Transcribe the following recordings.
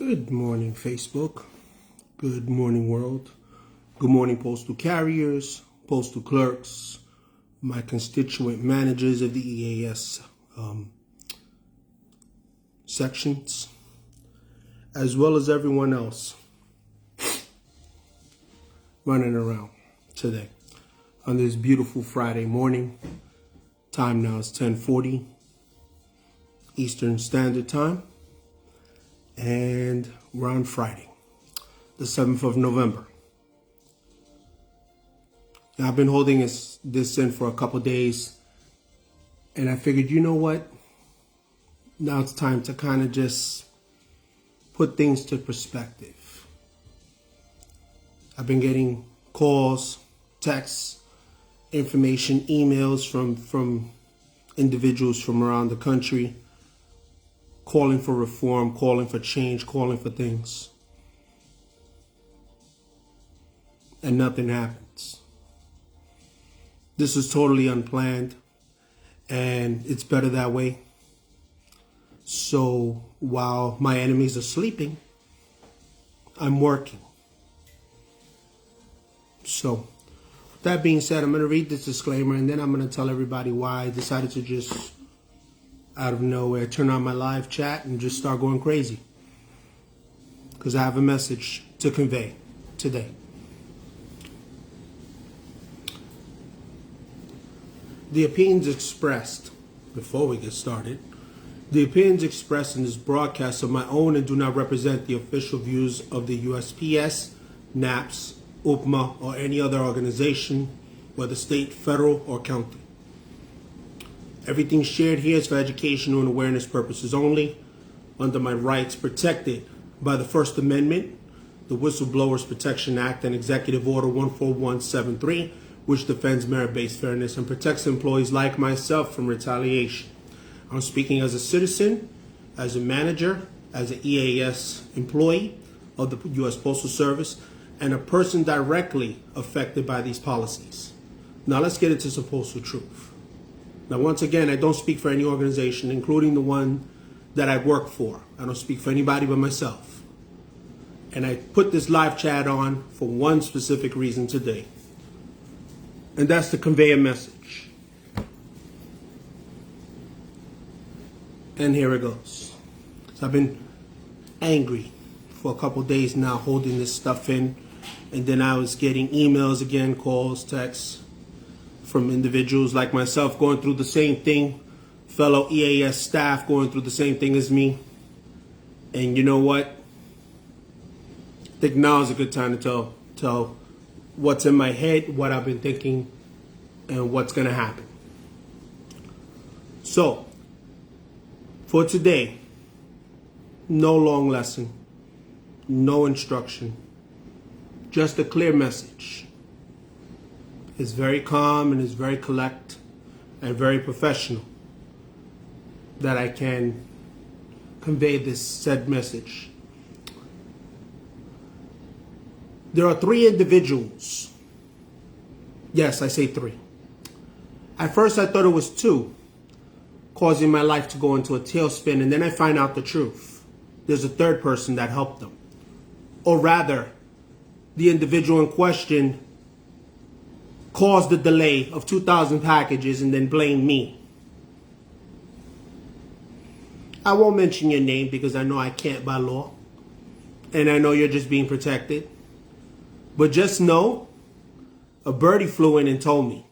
Good morning, Facebook. Good morning, world. Good morning, postal carriers, postal clerks, my constituent managers of the EAS sections, as well as everyone else running around today on this beautiful Friday morning. Time now is 10:40 Eastern Standard Time, and we're on Friday, the 7th of November. Now, I've been holding this in for a couple days, and I figured, you know what? Now it's time to kind of just put things to perspective. I've been getting calls, texts, information, emails from individuals from around the country calling for reform, calling for change, calling for things. And nothing happens. This is totally unplanned, and it's better that way. So while my enemies are sleeping, I'm working. So with that being said, I'm going to read this disclaimer, and then I'm going to tell everybody why I decided to just out of nowhere turn on my live chat and just start going crazy. Because I have a message to convey today. The opinions expressed, before we get started, the opinions expressed in this broadcast are my own and do not represent the official views of the USPS, NAPS, UPMA, or any other organization, whether state, federal, or county. Everything shared here is for educational and awareness purposes only, under my rights protected by the First Amendment, the Whistleblowers Protection Act, and Executive Order 14173, which defends merit-based fairness and protects employees like myself from retaliation. I'm speaking as a citizen, as a manager, as an EAS employee of the U.S. Postal Service, and a person directly affected by these policies. Now let's get into some postal truth. Now, once again, I don't speak for any organization, including the one that I work for. I don't speak for anybody but myself. And I put this live chat on for one specific reason today. And that's to convey a message. And here it goes. So I've been angry for a couple days now, holding this stuff in. And then I was getting emails again, calls, texts from individuals like myself going through the same thing, fellow EAS staff going through the same thing as me. And you know what? I think now is a good time to tell what's in my head, what I've been thinking, and what's going to happen. So, for today, no long lesson, no instruction, just a clear message. It's very calm and it's very collect and very professional that I can convey this said message. There are three individuals. Yes, I say three. At first I thought it was two, causing my life to go into a tailspin, and then I find out the truth. There's a third person that helped them. Or rather, the individual in question caused the delay of 2,000 packages and then blamed me. I won't mention your name because I know I can't by law. And I know you're just being protected. But just know, a birdie flew in and told me.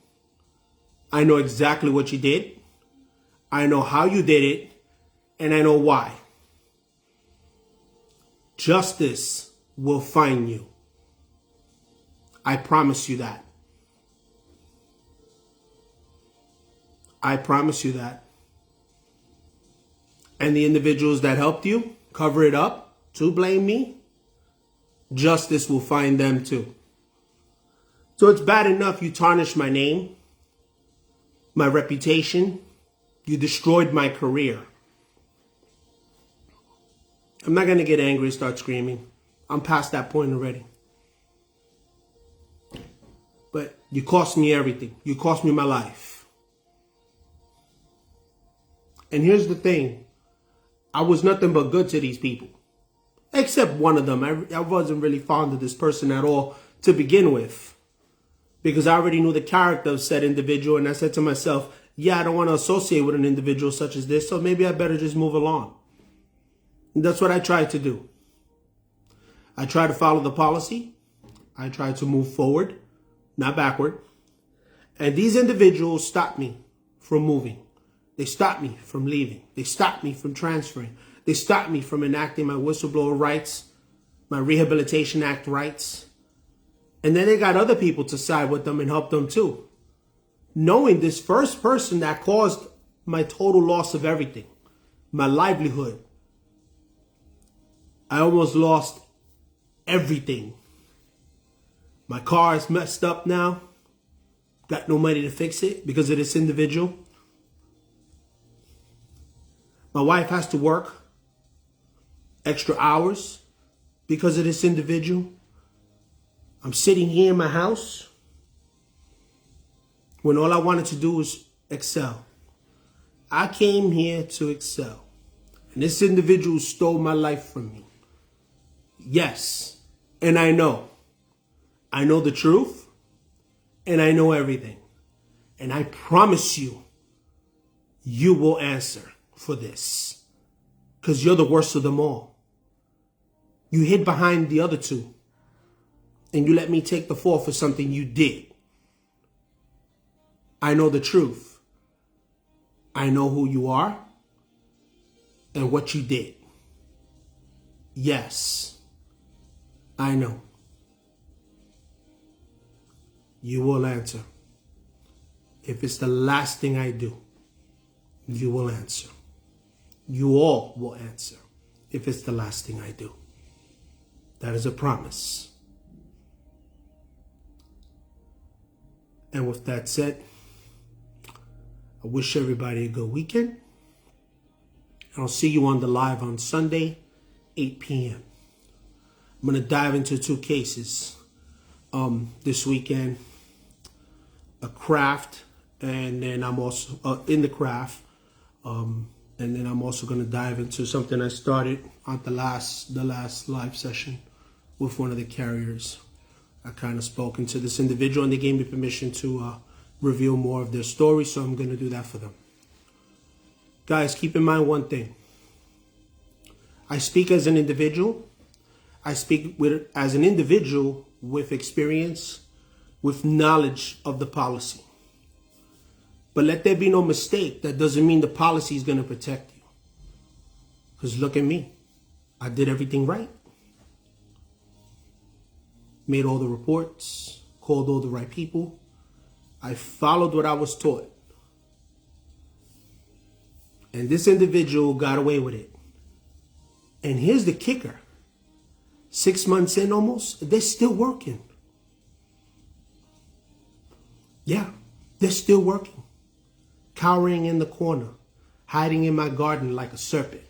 I know exactly what you did. I know how you did it. And I know why. Justice will find you. I promise you that. I promise you that. And the individuals that helped you cover it up to blame me, justice will find them too. So it's bad enough you tarnished my name, my reputation, you destroyed my career. I'm not going to get angry and start screaming. I'm past that point already. But you cost me everything. You cost me my life. And here's the thing. I was nothing but good to these people. Except one of them. I wasn't really fond of this person at all to begin with, because I already knew the character of said individual, and I said to myself, yeah, I don't want to associate with an individual such as this, so maybe I better just move along. And that's what I tried to do. I tried to follow the policy. I tried to move forward, not backward. And these individuals stopped me from moving. They stopped me from leaving. They stopped me from transferring. They stopped me from enacting my whistleblower rights, my Rehabilitation Act rights. And then they got other people to side with them and help them too. Knowing this first person that caused my total loss of everything, my livelihood, I almost lost everything. My car is messed up now. Got no money to fix it because of this individual. My wife has to work extra hours because of this individual. I'm sitting here in my house when all I wanted to do was excel. I came here to excel. And this individual stole my life from me. Yes. And I know. I know the truth. And I know everything. And I promise you, you will answer for this. Because you're the worst of them all. You hid behind the other two. And you let me take the fall for something you did. I know the truth. I know who you are and what you did. Yes, I know. You will answer. If it's the last thing I do, you will answer. You all will answer if it's the last thing I do. That is a promise. And with that said, I wish everybody a good weekend. And I'll see you on the live on Sunday, 8 p.m. I'm going to dive into 2 cases this weekend. A craft, and then I'm also in the craft. And then I'm also going to dive into something I started on the last live session with one of the carriers. I kind of spoken to this individual and they gave me permission to reveal more of their story, so I'm going to do that for them. Guys, keep in mind one thing. I speak as an individual. I speak as an individual with experience, with knowledge of the policy. But let there be no mistake, that doesn't mean the policy is going to protect you. Because look at me. I did everything right. Made all the reports, called all the right people. I followed what I was taught. And this individual got away with it. And here's the kicker. 6 months in almost, they're still working. Yeah, they're still working. Cowering in the corner, hiding in my garden like a serpent.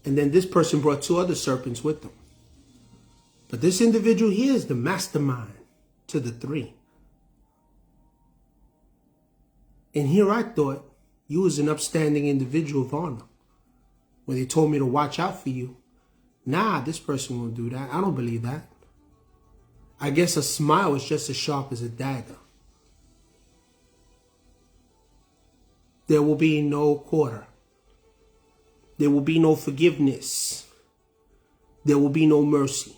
And then this person brought 2 other serpents with them. But this individual here is the mastermind to the 3. And here I thought you was an upstanding individual of honor. When they told me to watch out for you. Nah, this person won't do that. I don't believe that. I guess a smile is just as sharp as a dagger. There will be no quarter. There will be no forgiveness. There will be no mercy.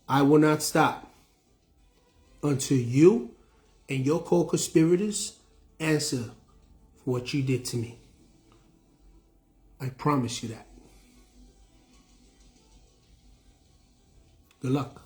I will not stop until you and your co-conspirators answer for what you did to me. I promise you that. Good luck.